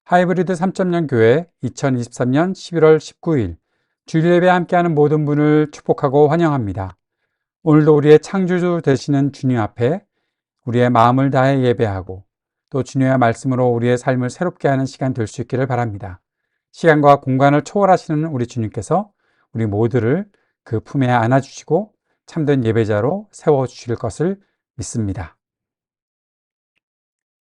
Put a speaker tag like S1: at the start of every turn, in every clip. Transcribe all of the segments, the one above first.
S1: 하이브리드 3.0 교회 2023년 11월 19일 주일 예배 함께하는 모든 분을 축복하고 환영합니다. 오늘도 우리의 창조주 되시는 주님 앞에 우리의 마음을 다해 예배하고 또 주님의 말씀으로 우리의 삶을 새롭게 하는 시간 될 수 있기를 바랍니다. 시간과 공간을 초월하시는 우리 주님께서 우리 모두를 그 품에 안아주시고 참된 예배자로 세워주실 것을 믿습니다.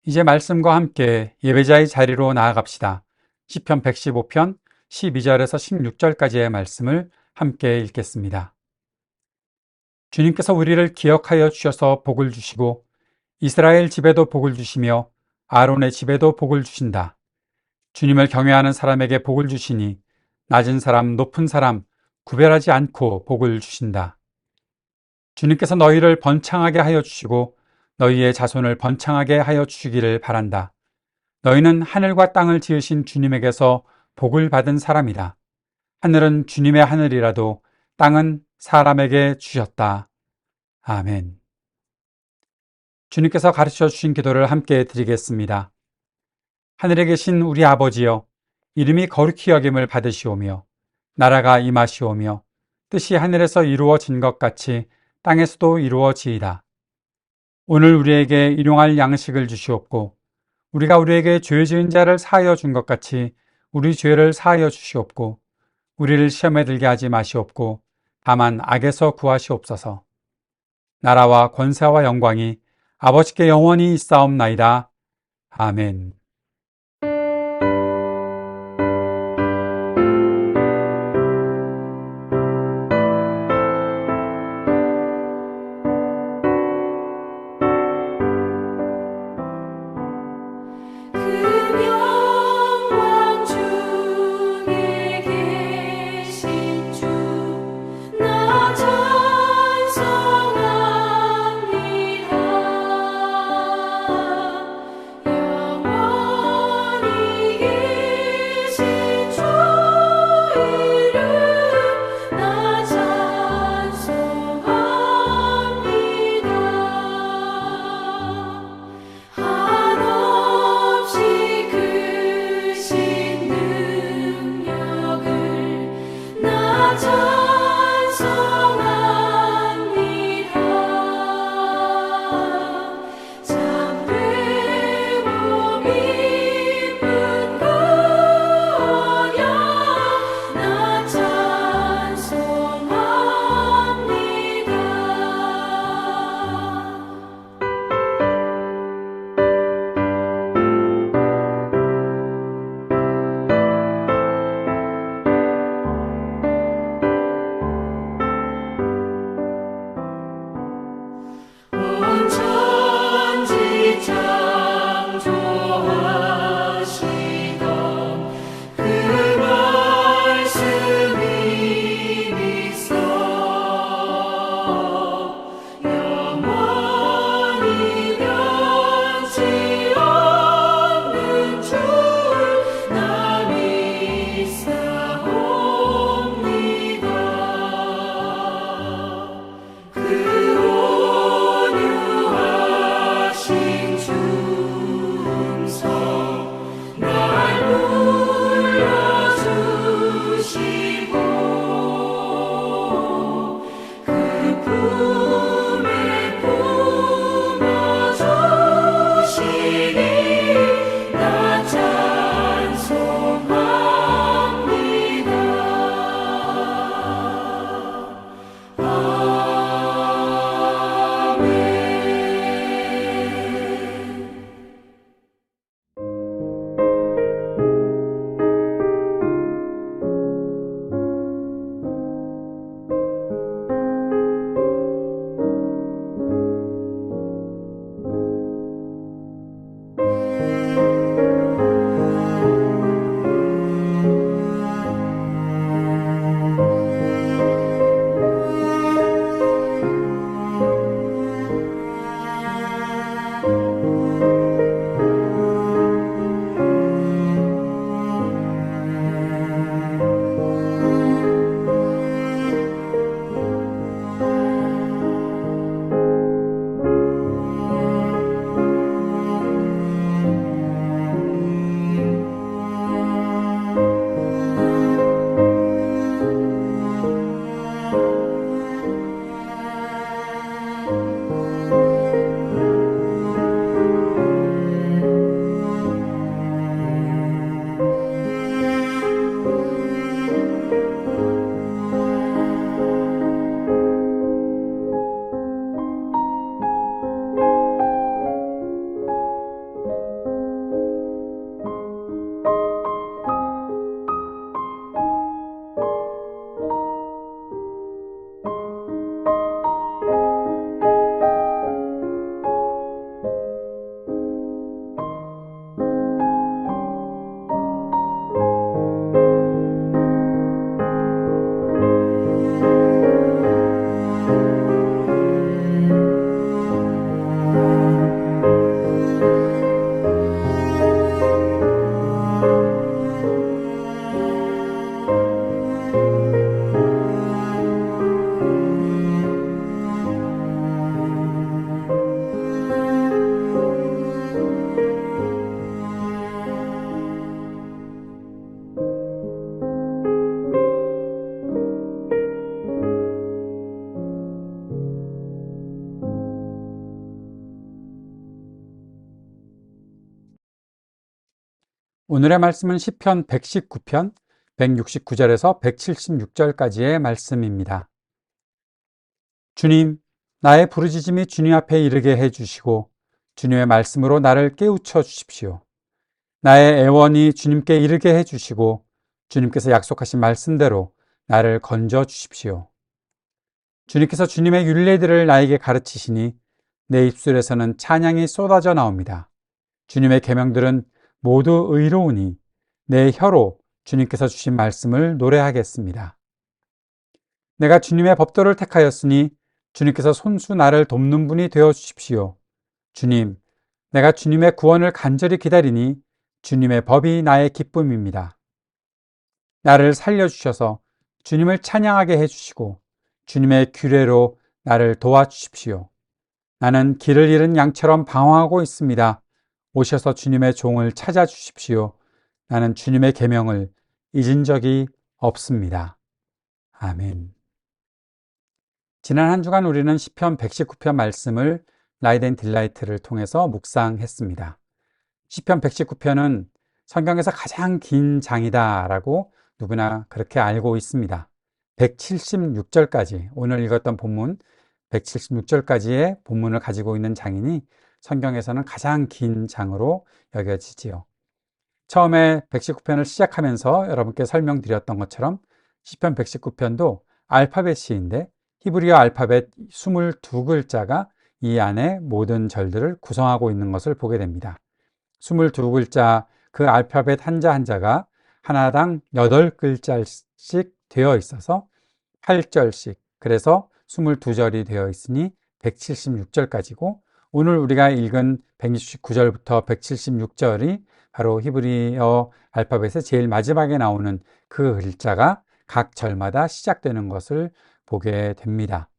S1: 이제 말씀과 함께 예배자의 자리로 나아갑시다. 시편 115편 12절에서 16절까지의 말씀을 함께 읽겠습니다. 주님께서 우리를 기억하여 주셔서 복을 주시고 이스라엘 집에도 복을 주시며 아론의 집에도 복을 주신다. 주님을 경외하는 사람에게 복을 주시니 낮은 사람, 높은 사람 구별하지 않고 복을 주신다. 주님께서 너희를 번창하게 하여 주시고 너희의 자손을 번창하게 하여 주시기를 바란다. 너희는 하늘과 땅을 지으신 주님에게서 복을 받은 사람이다. 하늘은 주님의 하늘이라도 땅은 사람에게 주셨다. 아멘. 주님께서 가르쳐 주신 기도를 함께 드리겠습니다. 하늘에 계신 우리 아버지여, 이름이 거룩히 여김을 받으시오며 나라가 임하시오며 뜻이 하늘에서 이루어진 것 같이 땅에서도 이루어지이다. 오늘 우리에게 일용할 양식을 주시옵고 우리가 우리에게 죄 지은 자를 사하여 준 것 같이 우리 죄를 사하여 주시옵고 우리를 시험에 들게 하지 마시옵고 다만 악에서 구하시옵소서. 나라와 권세와 영광이 아버지께 영원히 있사옵나이다. 아멘.
S2: 영원
S1: 오늘의 말씀은 시편 119편 169절에서 176절까지의 말씀입니다. 주님, 나의 부르짖음이 주님 앞에 이르게 해주시고 주님의 말씀으로 나를 깨우쳐 주십시오. 나의 애원이 주님께 이르게 해주시고 주님께서 약속하신 말씀대로 나를 건져 주십시오. 주님께서 주님의 율례들을 나에게 가르치시니 내 입술에서는 찬양이 쏟아져 나옵니다. 주님의 계명들은 모두 의로우니 내 혀로 주님께서 주신 말씀을 노래하겠습니다. 내가 주님의 법도를 택하였으니 주님께서 손수 나를 돕는 분이 되어 주십시오. 주님, 내가 주님의 구원을 간절히 기다리니 주님의 법이 나의 기쁨입니다. 나를 살려주셔서 주님을 찬양하게 해주시고 주님의 규례로 나를 도와주십시오. 나는 길을 잃은 양처럼 방황하고 있습니다. 오셔서 주님의 종을 찾아주십시오. 나는 주님의 계명을 잊은 적이 없습니다. 아멘. 지난 한 주간 우리는 시편 119편 말씀을 라이트 앤 딜라이트를 통해서 묵상했습니다. 시편 119편은 성경에서 가장 긴 장이다라고 누구나 그렇게 알고 있습니다. 176절까지, 오늘 읽었던 본문 176절까지의 본문을 가지고 있는 장이니 성경에서는 가장 긴 장으로 여겨지지요. 처음에 119편을 시작하면서 여러분께 설명드렸던 것처럼 시편 119편도 알파벳시인데 히브리어 알파벳 22글자가 이 안에 모든 절들을 구성하고 있는 것을 보게 됩니다. 22글자 그 알파벳 한자 한자가 하나당 8글자씩 되어 있어서 8절씩, 그래서 22절이 되어 있으니 176절까지고, 오늘 우리가 읽은 169절부터 176절이 바로 히브리어 알파벳의 제일 마지막에 나오는 그 글자가 각 절마다 시작되는 것을 보게 됩니다.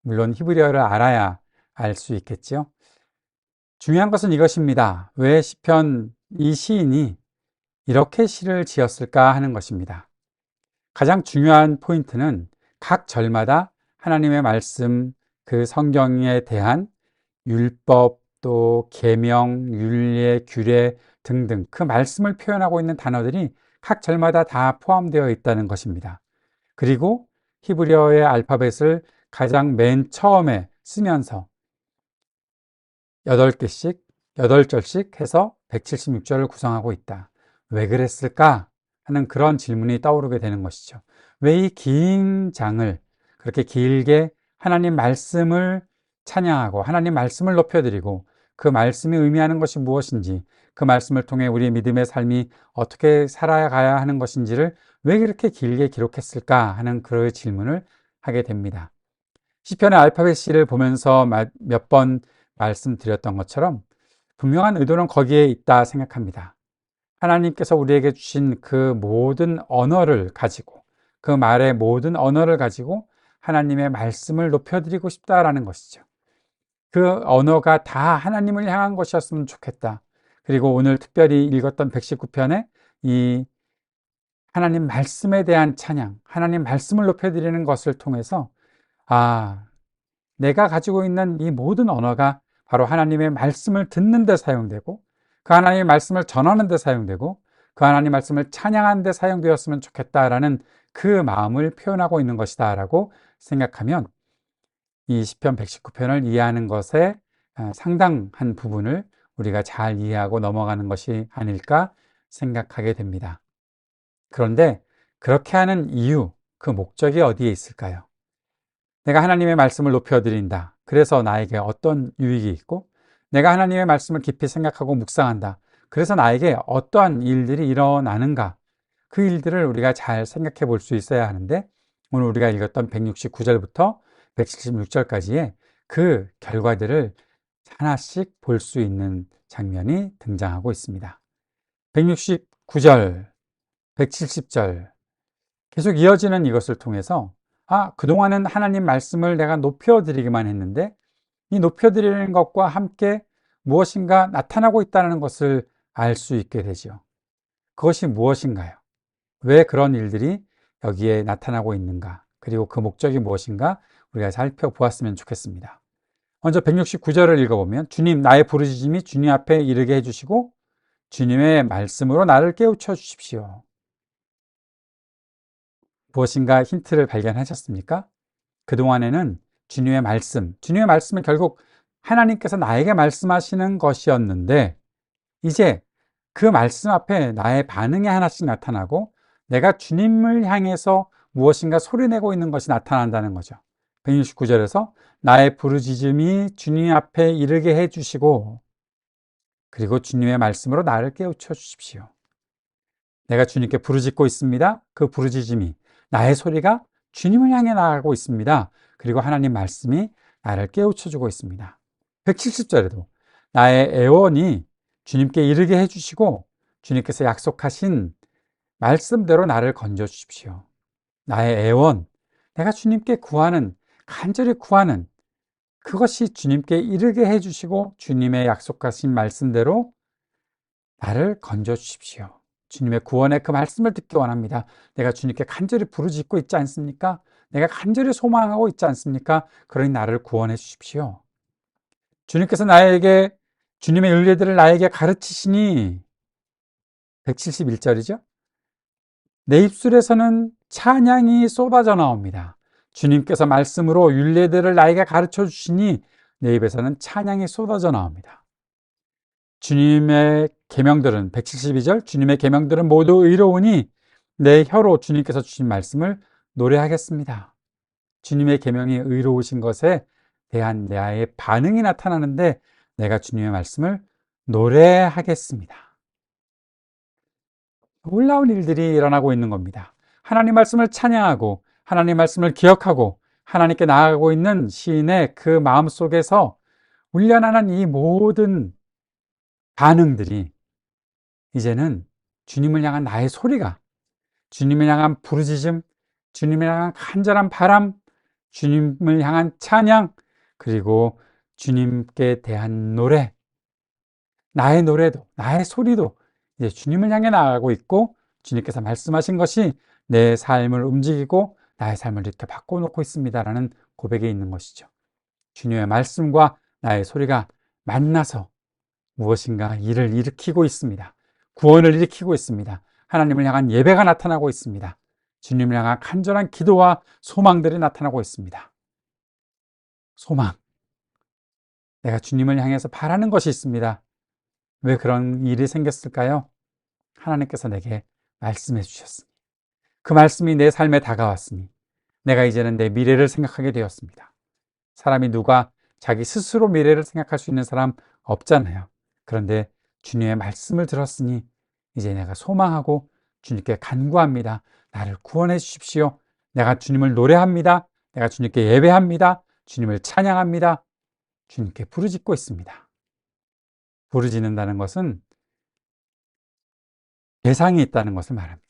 S1: 물론 히브리어를 알아야 알 수 있겠죠. 중요한 것은 이것입니다. 왜 시편 이 시인이 이렇게 시를 지었을까 하는 것입니다. 가장 중요한 포인트는 각 절마다 하나님의 말씀, 그 성경에 대한 율법, 또 계명, 율례, 규례 등등 그 말씀을 표현하고 있는 단어들이 각 절마다 다 포함되어 있다는 것입니다. 그리고 히브리어의 알파벳을 가장 맨 처음에 쓰면서 8개씩, 8절씩 해서 176절을 구성하고 있다. 왜 그랬을까 하는 그런 질문이 떠오르게 되는 것이죠. 왜 이 긴 장을 그렇게 길게 하나님 말씀을 찬양하고 하나님 말씀을 높여드리고 그 말씀이 의미하는 것이 무엇인지, 그 말씀을 통해 우리의 믿음의 삶이 어떻게 살아가야 하는 것인지를 왜 그렇게 길게 기록했을까 하는 그런 질문을 하게 됩니다. 시편의 알파벳 C를 보면서 몇 번 말씀드렸던 것처럼 분명한 의도는 거기에 있다 생각합니다. 하나님께서 우리에게 주신 그 모든 언어를 가지고, 그 말의 모든 언어를 가지고 하나님의 말씀을 높여드리고 싶다라는 것이죠. 그 언어가 다 하나님을 향한 것이었으면 좋겠다. 그리고 오늘 특별히 읽었던 119편에 이 하나님 말씀에 대한 찬양, 하나님 말씀을 높여드리는 것을 통해서 내가 가지고 있는 이 모든 언어가 바로 하나님의 말씀을 듣는 데 사용되고, 그 하나님의 말씀을 전하는 데 사용되고, 그 하나님의 말씀을 찬양하는 데 사용되었으면 좋겠다라는 그 마음을 표현하고 있는 것이다 라고 생각하면 이 시편 119편을 이해하는 것에 상당한 부분을 우리가 잘 이해하고 넘어가는 것이 아닐까 생각하게 됩니다. 그런데 그렇게 하는 이유, 그 목적이 어디에 있을까요? 내가 하나님의 말씀을 높여드린다. 그래서 나에게 어떤 유익이 있고, 내가 하나님의 말씀을 깊이 생각하고 묵상한다. 그래서 나에게 어떠한 일들이 일어나는가? 그 일들을 우리가 잘 생각해 볼 수 있어야 하는데, 오늘 우리가 읽었던 169절부터 176절까지의 그 결과들을 하나씩 볼 수 있는 장면이 등장하고 있습니다. 169절, 170절 계속 이어지는 이것을 통해서 그동안은 하나님 말씀을 내가 높여드리기만 했는데 이 높여드리는 것과 함께 무엇인가 나타나고 있다는 것을 알 수 있게 되죠. 그것이 무엇인가요? 왜 그런 일들이 여기에 나타나고 있는가? 그리고 그 목적이 무엇인가? 우리가 살펴보았으면 좋겠습니다. 먼저 169절을 읽어보면 주님 나의 부르짖음이 주님 앞에 이르게 해주시고 주님의 말씀으로 나를 깨우쳐 주십시오. 무엇인가 힌트를 발견하셨습니까? 그동안에는 주님의 말씀은 결국 하나님께서 나에게 말씀하시는 것이었는데, 이제 그 말씀 앞에 나의 반응이 하나씩 나타나고 내가 주님을 향해서 무엇인가 소리내고 있는 것이 나타난다는 거죠. 169절에서 나의 부르짖음이 주님 앞에 이르게 해주시고, 그리고 주님의 말씀으로 나를 깨우쳐 주십시오. 내가 주님께 부르짖고 있습니다. 그 부르짖음이, 나의 소리가 주님을 향해 나가고 있습니다. 그리고 하나님 말씀이 나를 깨우쳐 주고 있습니다. 170절에도 나의 애원이 주님께 이르게 해주시고 주님께서 약속하신 말씀대로 나를 건져 주십시오. 나의 애원, 내가 주님께 구하는, 간절히 구하는 그것이 주님께 이르게 해주시고 주님의 약속하신 말씀대로 나를 건져 주십시오. 주님의 구원의 그 말씀을 듣기 원합니다. 내가 주님께 간절히 부르짖고 있지 않습니까? 내가 간절히 소망하고 있지 않습니까? 그러니 나를 구원해 주십시오. 주님께서 나에게 주님의 윤례들을 나에게 가르치시니 171절이죠. 내 입술에서는 찬양이 쏟아져 나옵니다. 주님께서 말씀으로 윤례들을 나에게 가르쳐 주시니 내 입에서는 찬양이 쏟아져 나옵니다. 주님의 계명들은 172절 주님의 계명들은 모두 의로우니 내 혀로 주님께서 주신 말씀을 노래하겠습니다. 주님의 계명이 의로우신 것에 대한 나의 반응이 나타나는데 내가 주님의 말씀을 노래하겠습니다. 놀라운 일들이 일어나고 있는 겁니다. 하나님 말씀을 찬양하고 하나님 말씀을 기억하고 하나님께 나아가고 있는 시인의 그 마음속에서 훈련하는 이 모든 반응들이 이제는 주님을 향한 나의 소리가, 주님을 향한 부르짖음, 주님을 향한 간절한 바람, 주님을 향한 찬양, 그리고 주님께 대한 노래, 나의 노래도, 나의 소리도 이제 주님을 향해 나아가고 있고 주님께서 말씀하신 것이 내 삶을 움직이고 나의 삶을 이렇게 바꿔놓고 있습니다라는 고백이 있는 것이죠. 주님의 말씀과 나의 소리가 만나서 무엇인가 일을 일으키고 있습니다. 구원을 일으키고 있습니다. 하나님을 향한 예배가 나타나고 있습니다. 주님을 향한 간절한 기도와 소망들이 나타나고 있습니다. 소망. 내가 주님을 향해서 바라는 것이 있습니다. 왜 그런 일이 생겼을까요? 하나님께서 내게 말씀해 주셨으니, 그 말씀이 내 삶에 다가왔으니 내가 이제는 내 미래를 생각하게 되었습니다. 사람이 누가 자기 스스로 미래를 생각할 수 있는 사람 없잖아요. 그런데 주님의 말씀을 들었으니 이제 내가 소망하고 주님께 간구합니다. 나를 구원해 주십시오. 내가 주님을 노래합니다. 내가 주님께 예배합니다. 주님을 찬양합니다. 주님께 부르짖고 있습니다. 부르짖는다는 것은 대상이 있다는 것을 말합니다.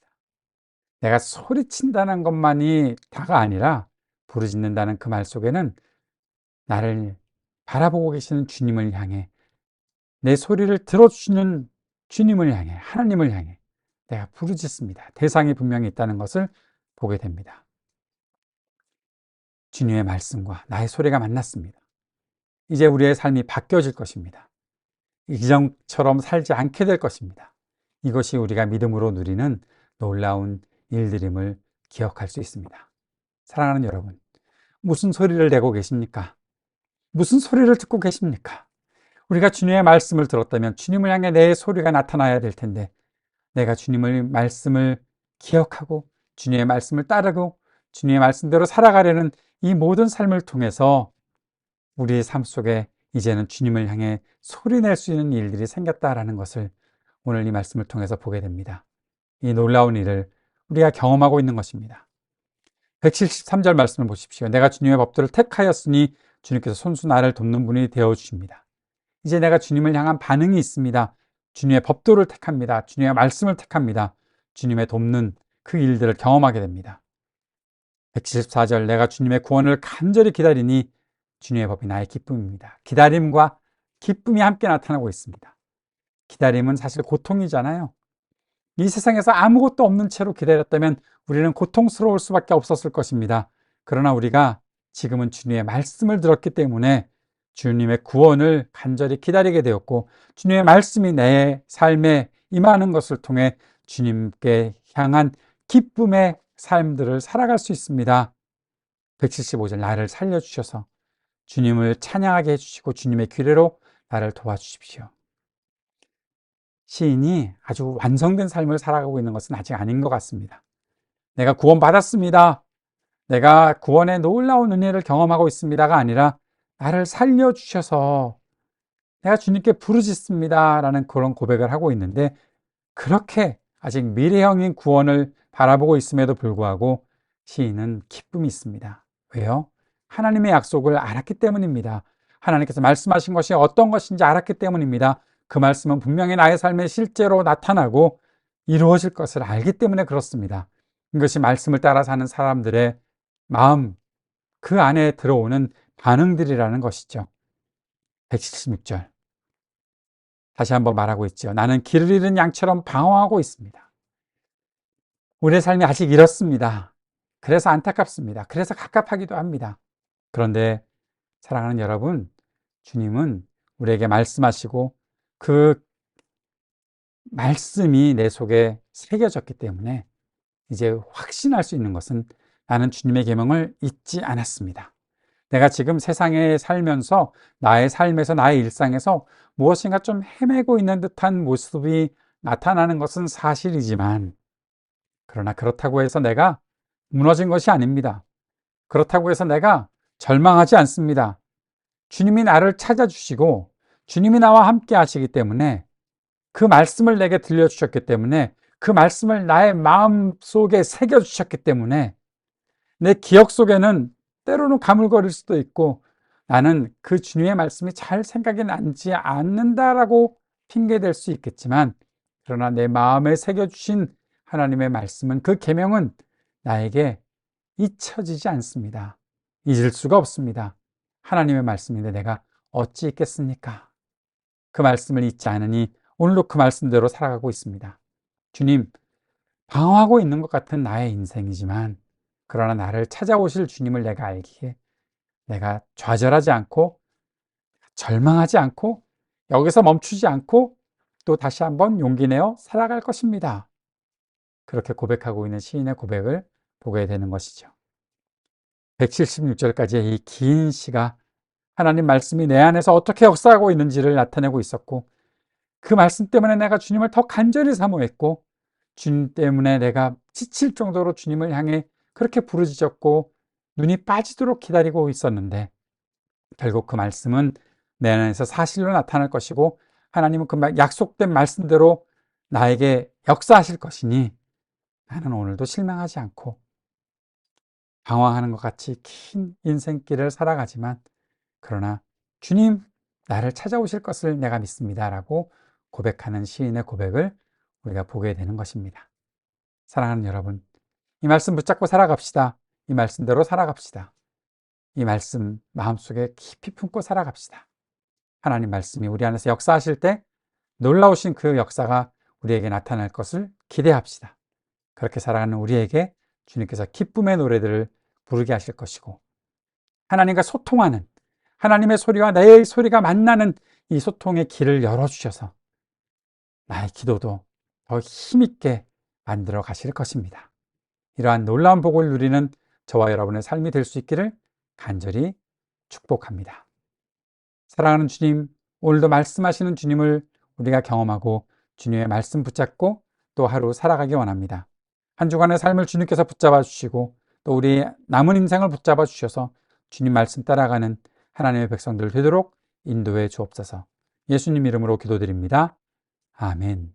S1: 내가 소리친다는 것만이 다가 아니라 부르짖는다는 그 말 속에는 나를 바라보고 계시는 주님을 향해, 내 소리를 들어주시는 주님을 향해, 하나님을 향해 내가 부르짖습니다. 대상이 분명히 있다는 것을 보게 됩니다. 주님의 말씀과 나의 소리가 만났습니다. 이제 우리의 삶이 바뀌어질 것입니다. 이전처럼 살지 않게 될 것입니다. 이것이 우리가 믿음으로 누리는 놀라운 일들임을 기억할 수 있습니다. 사랑하는 여러분, 무슨 소리를 내고 계십니까? 무슨 소리를 듣고 계십니까? 우리가 주님의 말씀을 들었다면 주님을 향해 내 소리가 나타나야 될 텐데, 내가 주님의 말씀을 기억하고 주님의 말씀을 따르고 주님의 말씀대로 살아가려는 이 모든 삶을 통해서 우리의 삶 속에 이제는 주님을 향해 소리낼 수 있는 일들이 생겼다라는 것을 오늘 이 말씀을 통해서 보게 됩니다. 이 놀라운 일을 우리가 경험하고 있는 것입니다. 173절 말씀을 보십시오. 내가 주님의 법도를 택하였으니 주님께서 손수 나를 돕는 분이 되어주십니다. 이제 내가 주님을 향한 반응이 있습니다. 주님의 법도를 택합니다. 주님의 말씀을 택합니다. 주님의 돕는 그 일들을 경험하게 됩니다. 174절 내가 주님의 구원을 간절히 기다리니 주님의 법이 나의 기쁨입니다. 기다림과 기쁨이 함께 나타나고 있습니다. 기다림은 사실 고통이잖아요. 이 세상에서 아무것도 없는 채로 기다렸다면 우리는 고통스러울 수밖에 없었을 것입니다. 그러나 우리가 지금은 주님의 말씀을 들었기 때문에 주님의 구원을 간절히 기다리게 되었고 주님의 말씀이 내 삶에 임하는 것을 통해 주님께 향한 기쁨의 삶들을 살아갈 수 있습니다. 175절, 나를 살려주셔서 주님을 찬양하게 해주시고 주님의 규례로 나를 도와주십시오. 시인이 아주 완성된 삶을 살아가고 있는 것은 아직 아닌 것 같습니다. 내가 구원받았습니다, 내가 구원의 놀라운 은혜를 경험하고 있습니다가 아니라 나를 살려주셔서 내가 주님께 부르짖습니다 라는 그런 고백을 하고 있는데, 그렇게 아직 미래형인 구원을 바라보고 있음에도 불구하고 시인은 기쁨이 있습니다. 왜요? 하나님의 약속을 알았기 때문입니다. 하나님께서 말씀하신 것이 어떤 것인지 알았기 때문입니다. 그 말씀은 분명히 나의 삶에 실제로 나타나고 이루어질 것을 알기 때문에 그렇습니다. 이것이 말씀을 따라 사는 사람들의 마음, 그 안에 들어오는 반응들이라는 것이죠. 176절, 다시 한번 말하고 있죠. 나는 길을 잃은 양처럼 방황하고 있습니다. 우리의 삶이 아직 이렇습니다. 그래서 안타깝습니다. 그래서 갑갑하기도 합니다. 그런데 사랑하는 여러분, 주님은 우리에게 말씀하시고 그 말씀이 내 속에 새겨졌기 때문에 이제 확신할 수 있는 것은 나는 주님의 계명을 잊지 않았습니다. 내가 지금 세상에 살면서 나의 삶에서, 나의 일상에서 무엇인가 좀 헤매고 있는 듯한 모습이 나타나는 것은 사실이지만, 그러나 그렇다고 해서 내가 무너진 것이 아닙니다. 그렇다고 해서 내가 절망하지 않습니다. 주님이 나를 찾아주시고 주님이 나와 함께 하시기 때문에, 그 말씀을 내게 들려주셨기 때문에, 그 말씀을 나의 마음 속에 새겨주셨기 때문에 내 기억 속에는 때로는 가물거릴 수도 있고, 나는 그 주님의 말씀이 잘 생각이 나지 않는다라고 핑계댈 수 있겠지만, 그러나 내 마음에 새겨주신 하나님의 말씀은, 그 계명은 나에게 잊혀지지 않습니다. 잊을 수가 없습니다. 하나님의 말씀인데 내가 어찌 잊겠습니까? 그 말씀을 잊지 않으니 오늘도 그 말씀대로 살아가고 있습니다. 주님, 방황하고 있는 것 같은 나의 인생이지만, 그러나 나를 찾아오실 주님을 내가 알기에 내가 좌절하지 않고 절망하지 않고 여기서 멈추지 않고 또 다시 한번 용기 내어 살아갈 것입니다. 그렇게 고백하고 있는 시인의 고백을 보게 되는 것이죠. 176절까지의 이 긴 시가 하나님 말씀이 내 안에서 어떻게 역사하고 있는지를 나타내고 있었고, 그 말씀 때문에 내가 주님을 더 간절히 사모했고, 주님 때문에 내가 지칠 정도로 주님을 향해 그렇게 부르짖었고 눈이 빠지도록 기다리고 있었는데, 결국 그 말씀은 내 안에서 사실로 나타날 것이고, 하나님은 그 약속된 말씀대로 나에게 역사하실 것이니 나는 오늘도 실망하지 않고 방황하는 것 같이 긴 인생길을 살아가지만, 그러나 주님, 나를 찾아오실 것을 내가 믿습니다 라고 고백하는 시인의 고백을 우리가 보게 되는 것입니다. 사랑하는 여러분, 이 말씀 붙잡고 살아갑시다. 이 말씀대로 살아갑시다. 이 말씀 마음속에 깊이 품고 살아갑시다. 하나님 말씀이 우리 안에서 역사하실 때 놀라우신 그 역사가 우리에게 나타날 것을 기대합시다. 그렇게 살아가는 우리에게 주님께서 기쁨의 노래들을 부르게 하실 것이고, 하나님과 소통하는, 하나님의 소리와 내 소리가 만나는 이 소통의 길을 열어주셔서 나의 기도도 더 힘있게 만들어 가실 것입니다. 이러한 놀라운 복을 누리는 저와 여러분의 삶이 될 수 있기를 간절히 축복합니다. 사랑하는 주님, 오늘도 말씀하시는 주님을 우리가 경험하고 주님의 말씀 붙잡고 또 하루 살아가기 원합니다. 한 주간의 삶을 주님께서 붙잡아 주시고 또 우리 남은 인생을 붙잡아 주셔서 주님 말씀 따라가는 하나님의 백성들 되도록 인도해 주옵소서. 예수님 이름으로 기도드립니다. 아멘.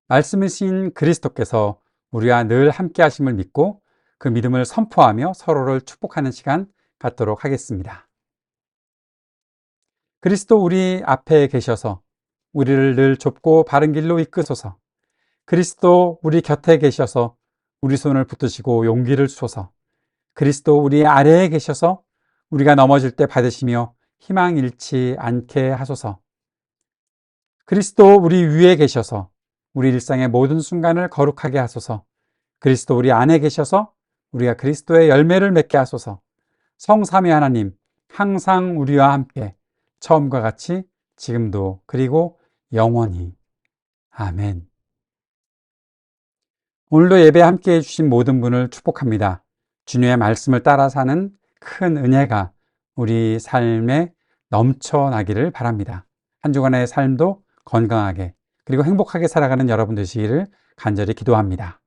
S1: 말씀이신 그리스도께서 우리와 늘 함께 하심을 믿고 그 믿음을 선포하며 서로를 축복하는 시간 갖도록 하겠습니다. 그리스도 우리 앞에 계셔서 우리를 늘 좁고 바른 길로 이끄소서. 그리스도 우리 곁에 계셔서 우리 손을 붙드시고 용기를 주소서. 그리스도 우리 아래에 계셔서 우리가 넘어질 때 받으시며 희망 잃지 않게 하소서. 그리스도 우리 위에 계셔서 우리 일상의 모든 순간을 거룩하게 하소서. 그리스도 우리 안에 계셔서 우리가 그리스도의 열매를 맺게 하소서. 성삼위 하나님, 항상 우리와 함께 처음과 같이 지금도 그리고 영원히. 아멘. 오늘도 예배 함께 해주신 모든 분을 축복합니다. 주님의 말씀을 따라 사는 큰 은혜가 우리 삶에 넘쳐나기를 바랍니다. 한 주간의 삶도 건강하게 그리고 행복하게 살아가는 여러분 되시기를 간절히 기도합니다.